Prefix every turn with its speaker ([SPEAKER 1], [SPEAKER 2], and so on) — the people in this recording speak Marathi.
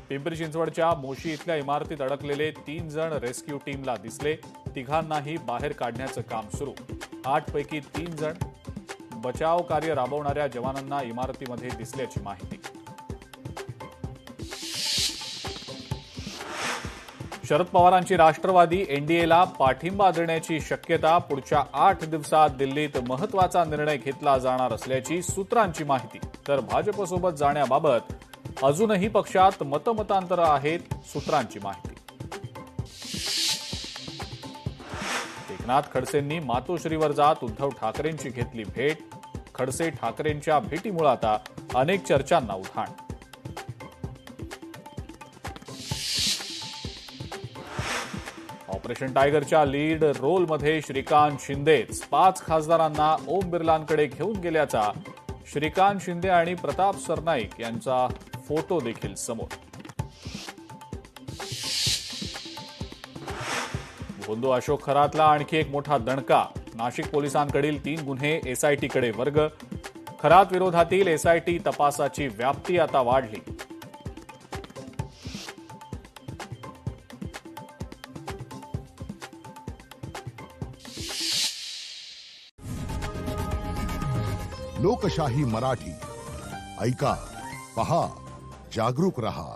[SPEAKER 1] पिंपरी चिंचवडच्या मोशी इथल्या इमारतीत अडकलेले 3 जण रेस्क्यू टीमला दिसले। तिघांनाही बाहेर काढण्याचं काम सुरू। 8 पैकी 3 जण बचाव कार्य राबवणाऱ्या जवानांना इमारतीमध्ये दिसल्याची माहिती। शरद पवारांची राष्ट्रवादी एनडीएला पाठिंबा देण्याची शक्यता। पुढच्या 8 दिवसात दिल्लीत महत्त्वाचा निर्णय घेतला जाणार असल्याची सूत्रांची माहिती। तर भाजपसोबत जाण्याबाबत अजूनही पक्षात मतमतांतर आहेत, सूत्रांची माहिती। एकनाथ खडसेंनी मातोश्रीवर जात उद्धव ठाकरेंची घेतली भेट। खडसे ठाकरेंच्या भेटीमुळे आता अनेक चर्चांना उधाण। ऑपरेशन टायगरच्या लीड रोलमध्ये श्रीकांत शिंदेच। 5 खासदारांना ओम बिर्लांकडे घेऊन गेल्याचा श्रीकांत शिंदे आणि प्रताप सरनाईक यांचा फोटो देखील समोर। भोंदू अशोक खरातला आणखी एक मोठा दणका। नाशिक पोलिसांकडील 3 गुन्हे एसआयटीकडे वर्ग। खरात विरोधातील एसआयटी तपासाची व्याप्ती आता वाढली।
[SPEAKER 2] लोकशाही मराठी ऐका, पहा, जागरूक रहा।